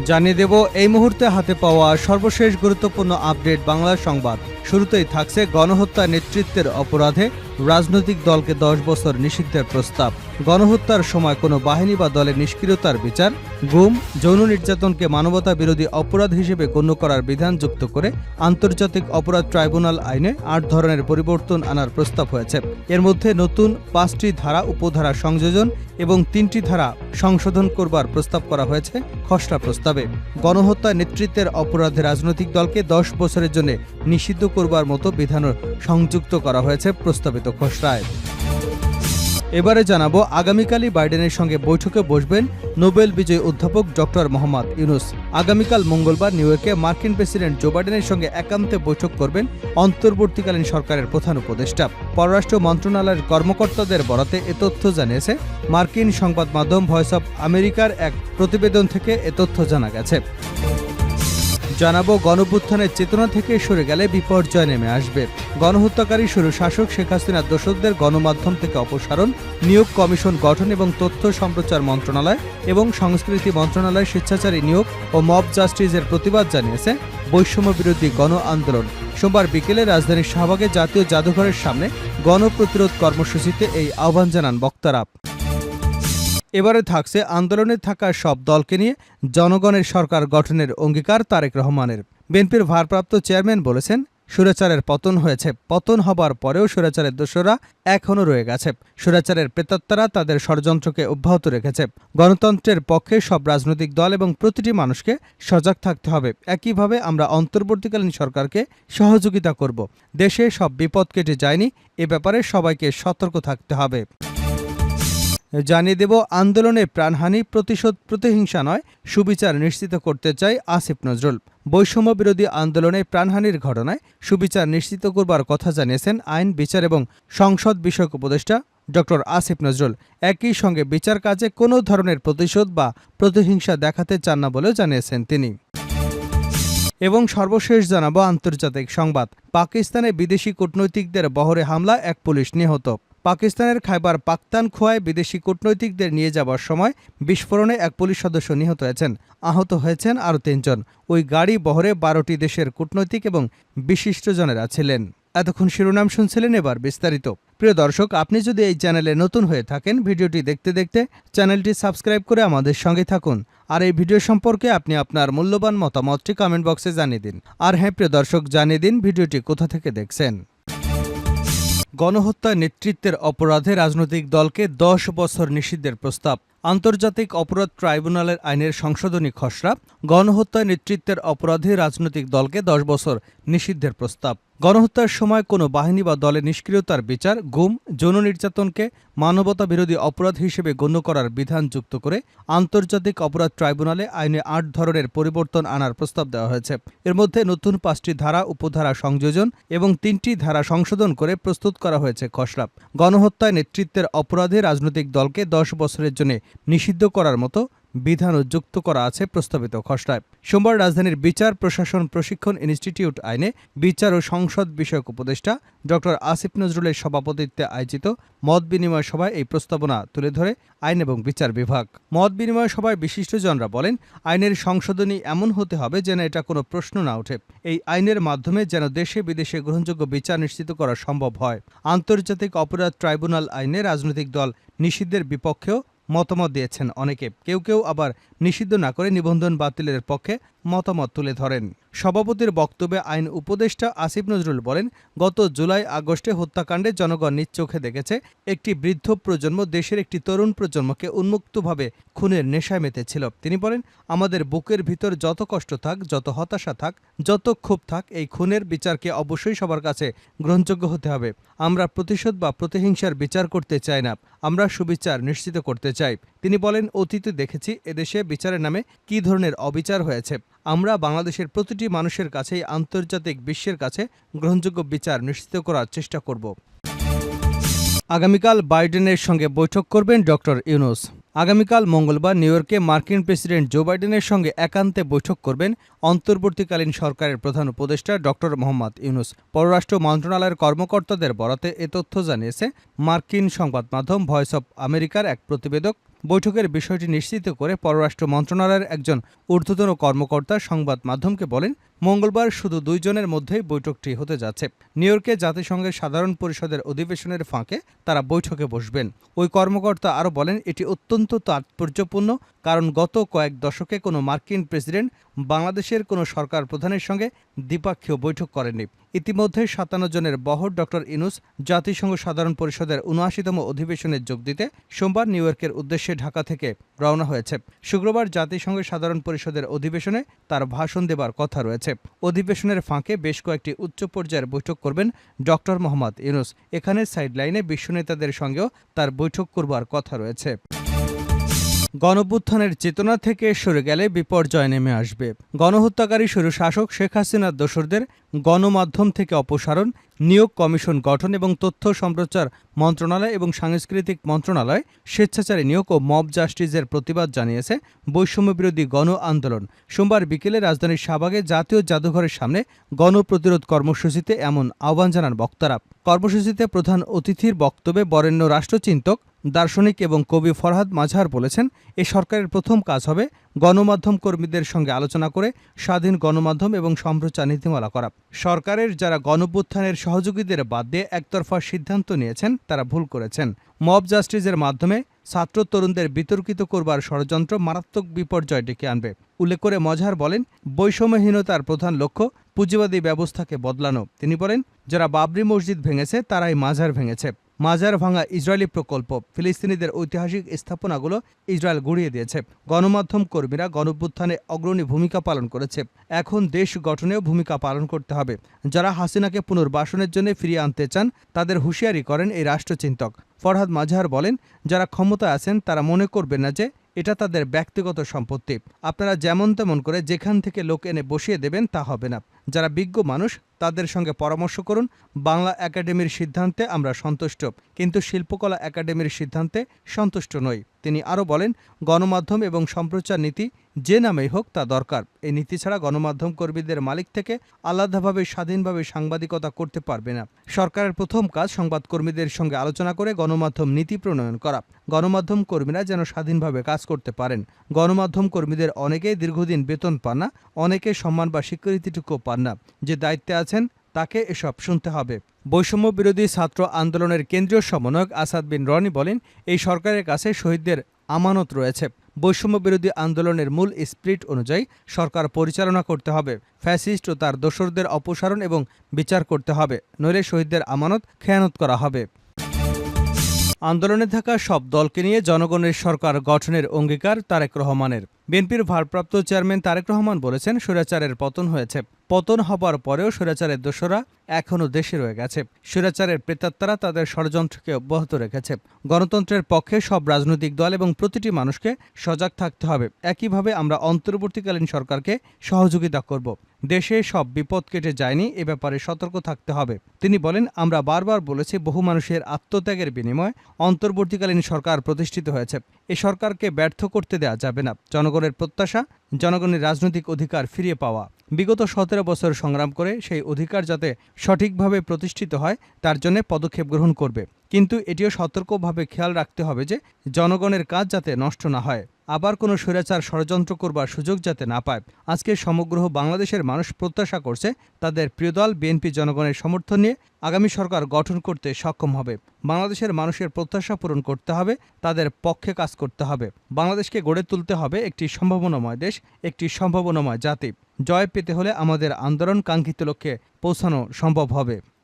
জানিয়ে দেব এই মুহূর্তে হাতে পাওয়া সর্বশেষ গুরুত্বপূর্ণ আপডেট বাংলা সংবাদ। শুরুতেই থাকছে গণহত্যা নেতৃত্বের অপরাধে রাজনৈতিক দলকে 10 বছর নিষিদ্ধের প্রস্তাব। গণহত্যার সময় কোনো বাহিনী বা দলের নিষ্ক্রিয়তার বিচার, গুম, যৌন নির্যাতনকে মানবতা বিরোধী অপরাধ হিসেবে গণ্য করার বিধান যুক্ত করে আন্তর্জাতিক অপরাধ ট্রাইব্যুনাল আইনে 8 ধরনের পরিবর্তন আনার প্রস্তাব হয়েছে। এর মধ্যে নতুন 5টি ধারা উপধারা সংযোজন এবং 3টি ধারা সংশোধন করবার প্রস্তাব করা হয়েছে খসড়া প্রস্তাবে। গণহত্যা নেতৃত্বের অপরাধে রাজনৈতিক দলকে 10 বছরের জন্য নিষিদ্ধ করবার মতো বিধানও সংযুক্ত করা হয়েছে প্রস্তাবিত খসড়ায়। এবারে জানাবো, আগামীকালই বাইডেনের সঙ্গে বৈঠকে বসবেন নোবেল বিজয়ী অধ্যাপক ডক্টর মোহাম্মদ ইউনুস। আগামীকাল মঙ্গলবার নিউ ইয়র্কে মার্কিন প্রেসিডেন্ট জো বাইডেনের সঙ্গে একান্তে বৈঠক করবেন অন্তর্বর্তীকালীন সরকারের প্রধান উপদেষ্টা। পররাষ্ট্র মন্ত্রণালয়ের কর্মকর্তাদের বরাতে এ তথ্য জানিয়েছে মার্কিন সংবাদ মাধ্যম ভয়েস অব আমেরিকার এক প্রতিবেদন থেকে এ তথ্য জানা গেছে। জানাবো, গণঅভ্যুত্থানের চেতনা থেকে সরে গেলে বিপর্যয় নেমে আসবে। গণহত্যাকারী শুরু শাসক শেখ হাসিনার দোসরদের গণমাধ্যম থেকে অপসারণ, নিয়োগ কমিশন গঠন এবং তথ্য সম্প্রচার মন্ত্রণালয় এবং সংস্কৃতি মন্ত্রণালয় স্বেচ্ছাচারী নিয়োগ ও মব জাস্টিসের প্রতিবাদ জানিয়েছে বৈষম্য বিরোধী গণ আন্দোলন। সোমবার বিকেলে রাজধানীর শাহবাগে জাতীয় জাদুঘরের সামনে গণপ্রতিরোধ কর্মসূচিতে এই আহ্বান জানান বক্তারা। এবারে থাকছে আন্দোলনে থাকা সব দলকে নিয়ে জনগণের সরকার গঠনের অঙ্গীকার তারেক রহমানের। বিএনপির ভারপ্রাপ্ত চেয়ারম্যান বলেছেন, স্বৈরাচারের পতন হয়েছে, পতন হবার পরেও স্বৈরাচারের দোসররা এখনও রয়ে গেছে। স্বৈরাচারের প্রেতাত্মারা তাদের ষড়যন্ত্রকে অব্যাহত রেখেছে। গণতন্ত্রের পক্ষে সব রাজনৈতিক দল এবং প্রতিটি মানুষকে সজাগ থাকতে হবে। একইভাবে আমরা অন্তর্বর্তীকালীন সরকারকে সহযোগিতা করব। দেশে সব বিপদ কেটে যায়নি, এ ব্যাপারে সবাইকে সতর্ক থাকতে হবে। জানিয়ে দেব, আন্দোলনে প্রাণহানি, প্রতিশোধ, প্রতিহিংসা নয়, সুবিচার নিশ্চিত করতে চাই আসিফ নজরুল। বৈষম্য বিরোধী আন্দোলনে প্রাণহানির ঘটনায় সুবিচার নিশ্চিত করবার কথা জানিয়েছেন আইন, বিচার এবং সংসদ বিষয়ক উপদেষ্টা ড আসিফ নজরুল। একই সঙ্গে বিচার কাজে কোনো ধরনের প্রতিশোধ বা প্রতিহিংসা দেখাতে চান না বলেও জানিয়েছেন তিনি। এবং সর্বশেষ জানাবো আন্তর্জাতিক সংবাদ। পাকিস্তানে বিদেশি কূটনৈতিকদের বহরে হামলা, এক পুলিশ নিহত। পাকিস্তানের খাইবার পাখতানখোয়ায় বিদেশি কূটনৈতিকদের নিয়ে যাবার সময় বিস্ফোরণে এক পুলিশ সদস্য নিহত হয়েছেন। আহত হয়েছেন আরও 3 জন। ওই গাড়ি বহরে 12টি দেশের কূটনৈতিক এবং বিশিষ্টজনেরা ছিলেন। এতক্ষণ শিরোনাম শুনছিলেন, এবার বিস্তারিত। প্রিয় দর্শক, আপনি যদি এই চ্যানেলে নতুন হয়ে থাকেন, ভিডিওটি দেখতে দেখতে চ্যানেলটি সাবস্ক্রাইব করে আমাদের সঙ্গে থাকুন। আর এই ভিডিও সম্পর্কে আপনি আপনার মূল্যবান মতামতটি কমেন্ট বক্সে জানিয়ে দিন। আর হ্যাঁ প্রিয় দর্শক, জানিয়ে দিন ভিডিওটি কোথা থেকে দেখছেন। গণহত্যা নেতৃত্বের অপরাধে রাজনৈতিক দলকে 10 বছর নিষিদ্ধের প্রস্তাব। আন্তর্জাতিক অপরাধ ট্রাইব্যুনালের আইনের সংশোধনী খসড়া। গণহত্যা নেতৃত্বের অপরাধে রাজনৈতিক দলকে 10 বছর নিষিদ্ধের প্রস্তাব। গণহত্যার সময় কোনো বাহিনী বা দলের নিষ্ক্রিয়তার বিচার, গুম, যৌন নির্যাতনকে মানবতা বিরোধী অপরাধ হিসেবে গণ্য করার বিধান যুক্ত করে আন্তর্জাতিক অপরাধ ট্রাইব্যুনালে আইনে 8 ধরনের পরিবর্তন আনার প্রস্তাব দেওয়া হয়েছে। এর মধ্যে নতুন 5টি ধারা উপধারা সংযোজন এবং 3টি ধারা সংশোধন করে প্রস্তুত করা হয়েছে খসড়া। গণহত্যায় নেতৃত্বের অপরাধে রাজনৈতিক দলকে 10 বছরের জন্য নিষিদ্ধ করার মতো বিধানও যুক্ত করা আছে প্রস্তাবিত খসড়ায়। সোমবার রাজধানীর বিচার প্রশাসন প্রশিক্ষণ ইনস্টিটিউট আইনে, বিচার ও সংসদ বিষয়ক উপদেষ্টা ড আসিফ নজরুলের সভাপতিত্বে আয়োজিত মত বিনিময় সভায় এই প্রস্তাবনা তুলে ধরে আইন এবং বিচার বিভাগ। মত বিনিময় সভায় বিশিষ্টজনরা বলেন, আইনের সংশোধনী এমন হতে হবে যেন এটা কোনো প্রশ্ন না ওঠে। এই আইনের মাধ্যমে যেন দেশে বিদেশে গ্রহণযোগ্য বিচার নিশ্চিত করা সম্ভব হয়। আন্তর্জাতিক অপরাধ ট্রাইব্যুনাল আইনে রাজনৈতিক দল নিষিদ্ধের বিপক্ষেও মতামত দিয়েছেন অনেকে। কেউ কেউ আবার নিষিদ্ধ না করে নিবন্ধন বাতিলের পক্ষে মতামত তুলে ধরেন। সভাপতির বক্তব্যে আইন উপদেষ্টা আসিফ নজরুল বলেন, গত জুলাই আগস্টে হত্যাকাণ্ডে জনগণ নিজ চোখে দেখেছে একটি বৃদ্ধ প্রজন্ম দেশের একটি তরুণ প্রজন্মকে উন্মুক্তভাবে খুনের নেশায় মেতেছিল। তিনি বলেন, আমাদের বুকের ভিতর যত কষ্ট থাক, যত হতাশা থাক, যত ক্ষোভ থাক, এই খুনের বিচারকে অবশ্যই সবার কাছে গ্রহণযোগ্য হতে হবে। আমরা প্রতিশোধ বা প্রতিহিংসার বিচার করতে চাই না, আমরা সুবিচার নিশ্চিত করতে চাই। তিনি বলেন, অতীতে দেখেছি এদেশে বিচারের নামে কী ধরনের অবিচার হয়েছে। আমরা বাংলাদেশের প্রতিটি মানুষের কাছেই আন্তর্জাতিক বিশ্বের কাছে গ্রহণযোগ্য বিচার নিশ্চিত করার চেষ্টা করব। আগামীকাল বাইডেনের সঙ্গে বৈঠক করবেন ড ইউনুস। আগামীকাল মঙ্গলবার নিউ ইয়র্কে মার্কিন প্রেসিডেন্ট জো বাইডেনের সঙ্গে একান্তে বৈঠক করবেন অন্তর্বর্তীকালীন সরকারের প্রধান উপদেষ্টা ড মোহাম্মদ ইউনুস। পররাষ্ট্র মন্ত্রণালয়ের কর্মকর্তাদের বরাতে এ তথ্য জানিয়েছে মার্কিন সংবাদ মাধ্যম ভয়েস অব আমেরিকার এক প্রতিবেদক বৈঠকের বিষয়টি নিশ্চিত করে পররাষ্ট্র মন্ত্রণালয়ের একজন ঊর্ধ্বতন কর্মকর্তা সংবাদ মাধ্যমকে বলেন, মঙ্গলবার শুধু দুইজনের মধ্যেই বৈঠকটি হতে যাচ্ছে। নিউ ইয়র্কে জাতিসংঘের সাধারণ পরিষদের অধিবেশনের ফাঁকে তারা বৈঠকে বসবেন। ওই কর্মকর্তা আরও বলেন, এটি অত্যন্ত তাৎপর্যপূর্ণ, কারণ গত কয়েক দশকে কোনো মার্কিন প্রেসিডেন্ট বাংলাদেশের কোনো সরকার প্রধানের সঙ্গে দ্বিপাক্ষীয় বৈঠক করেননি। ইতিমধ্যে ৫৭ জনের বহর ড ইউনূস জাতিসংঘ সাধারণ পরিষদের ৭৯তম অধিবেশনে যোগ দিতে সোমবার নিউ ইয়র্কের উদ্দেশ্যে ঢাকা থেকে রওনা হয়েছে। শুক্রবার জাতিসংঘ সাধারণ পরিষদের অধিবেশনে তার ভাষণ দেবার কথা রয়েছে। অধিবেশনের ফাঁকে বেশ কয়েকটি উচ্চ পর্যায়ের বৈঠক করবেন ড মোহাম্মদ ইউনূস। এখানে সাইডলাইনে বিশ্ব নেতাদের সঙ্গেও তার বৈঠক করবার কথা রয়েছে। গণঅভ্যুত্থানের চেতনা থেকে সরে গেলে বিপর্যয় নেমে আসবে। গণহত্যাকারী স্বৈরশাসক শেখ হাসিনার দোসরদের গণমাধ্যম থেকে অপসারণ, নিয়োগ কমিশন গঠন এবং তথ্য সম্প্রচার মন্ত্রণালয় এবং সাংস্কৃতিক মন্ত্রণালয় স্বেচ্ছাচারী নিয়োগ ও মব জাস্টিসের প্রতিবাদ জানিয়েছে বৈষম্যবিরোধী গণ আন্দোলন। সোমবার বিকেলে রাজধানীর শাহবাগে জাতীয় জাদুঘরের সামনে গণপ্রতিরোধ কর্মসূচিতে এমন আহ্বান জানান বক্তারা। কর্মসূচিতে প্রধান অতিথির বক্তব্যে বরেণ্য রাষ্ট্রচিন্তক, দার্শনিক এবং কবি ফরহাদ মাঝহার বলেছেন, এ সরকারের প্রথম কাজ হবে গণমাধ্যম কর্মীদের সঙ্গে আলোচনা করে স্বাধীন গণমাধ্যম এবং সম্প্রচার নীতিমালা করা। সরকারের যারা গণঅভ্যুত্থানের সহযোগীদের বাদ দিয়ে একতরফা সিদ্ধান্ত নিয়েছেন তারা ভুল করেছেন। মব জাস্টিসের মাধ্যমে ছাত্র তরুণদের বিতর্কিত করবার ষড়যন্ত্র মারাত্মক বিপর্যয় ডেকে আনবে। উল্লেখ করে মজহার বলেন, বৈষম্যহীনতার প্রধান লক্ষ্য পুঁজিবাদী ব্যবস্থাকে বদলানো। তিনি বলেন, যারা বাবরি মসজিদ ভেঙেছে তারাই মাজার ভেঙেছে। মাজার ভাঙা ইসরায়েলি প্রকল্প, ফিলিস্তিনিদের ঐতিহাসিক স্থাপনাগুলো ইসরায়েল গুড়িয়ে দিয়েছে। গণমাধ্যম কর্মীরা গণঅভ্যুত্থানে অগ্রণী ভূমিকা পালন করেছে। এখন দেশ গঠনেও ভূমিকা পালন করতে হবে। যারা হাসিনাকে পুনর্বাসনের জন্য ফিরিয়ে আনতে চান তাদের হুঁশিয়ারি করেন এই রাষ্ট্রচিন্তক। ফরহাদ মাঝহার বলেন, যারা ক্ষমতায় আছেন তারা মনে করবেন না যে এটা তাদের ব্যক্তিগত সম্পত্তি। আপনারা যেমন তেমন করে যেখান থেকে লোক এনে বসিয়ে দেবেন তা হবে না। যারা বিজ্ঞ মানুষ তাদের সঙ্গে পরামর্শ করুন। বাংলা একাডেমির সিদ্ধান্তে আমরা সন্তুষ্ট, কিন্তু শিল্পকলা একাডেমির সিদ্ধান্তে সন্তুষ্ট নই। তিনি আরও বলেন, গণমাধ্যম এবং সম্প্রচার নীতি যে নামেই হোক তা দরকার। এই নীতি ছাড়া গণমাধ্যম কর্মীদের মালিক থেকে আলাদাভাবে স্বাধীনভাবে সাংবাদিকতা করতে পারবে না। সরকারের প্রথম কাজ সংবাদকর্মীদের সঙ্গে আলোচনা করে গণমাধ্যম নীতি প্রণয়ন করা। গণমাধ্যম কর্মীরা যেন স্বাধীনভাবে কাজ করতে পারেন। গণমাধ্যম কর্মীদের অনেকেই দীর্ঘদিন বেতন পান না, অনেকে সম্মান বা স্বীকৃতিটুকু পান না। যে দায়িত্বে আছেন তাকে এসব শুনতে হবে। বৈষম্য বিরোধী ছাত্র আন্দোলনের কেন্দ্রীয় সমন্বয়ক আসাদ বিন রনি বলেন, এই সরকারের কাছে শহীদদের আমানত রয়েছে। বৈষম্য বিরোধী আন্দোলনের মূল স্পিরিট অনুযায়ী সরকার পরিচালনা করতে হবে। ফ্যাসিস্ট ও তার দোসরদের অপসারণ এবং বিচার করতে হবে, নইলে শহীদদের আমানত খেয়ানত করা হবে। আন্দোলনে থাকা সব দলকে নিয়ে জনগণের সরকার গঠনের অঙ্গীকার তারেক রহমানের। বিএনপির ভারপ্রাপ্ত চেয়ারম্যান তারেক রহমান বলেছেন, স্বৈরাচারের পতন হয়েছে। পতন হবার পরেও স্বৈরাচারের দোসররা এখনও দেশে রয়ে গেছে। স্বৈরাচারের প্রেতাত্মারা তাদের ষড়যন্ত্রকে অব্যাহত রেখেছে। গণতন্ত্রের পক্ষে সব রাজনৈতিক দল এবং প্রতিটি মানুষকে সজাগ থাকতে হবে। একইভাবে আমরা অন্তর্বর্তীকালীন সরকারকে সহযোগিতা করব। দেশে সব বিপদ কেটে যায়নি, এ ব্যাপারে সতর্ক থাকতে হবে। তিনি বলেন, আমরা বারবার বলেছি, বহু মানুষের আত্মত্যাগের বিনিময়ে অন্তর্বর্তীকালীন সরকার প্রতিষ্ঠিত হয়েছে। এ সরকারকে ব্যর্থ করতে দেওয়া যাবে না। জনগণের প্রত্যাশা জনগণের রাজনৈতিক অধিকার ফিরিয়ে পাওয়া। বিগত ১৭ বছর সংগ্রাম করে সেই অধিকার যাতে সঠিকভাবে প্রতিষ্ঠিত হয় তার জন্য পদক্ষেপ গ্রহণ করবে, কিন্তু এটিও সতর্কভাবে খেয়াল রাখতে হবে যে জনগণের কাজ যাতে নষ্ট না হয়, আবার কোনো স্বৈরাচার ষড়যন্ত্র করবার সুযোগ যাতে না পায়। আজকে সমগ্র বাংলাদেশের মানুষ প্রত্যাশা করছে তাদের প্রিয় দল বিএনপি জনগণের সমর্থন নিয়ে আগামী সরকার গঠন করতে সক্ষম হবে। বাংলাদেশের মানুষের প্রত্যাশা পূরণ করতে হবে, তাদের পক্ষে কাজ করতে হবে। বাংলাদেশকে গড়ে তুলতে হবে একটি সম্ভাবনাময় দেশ, একটি সম্ভাবনাময় জাতি। জয় পেতে হলে আমাদের আন্দোলন কাঙ্ক্ষিত লক্ষ্যে পৌঁছানো সম্ভব হবে।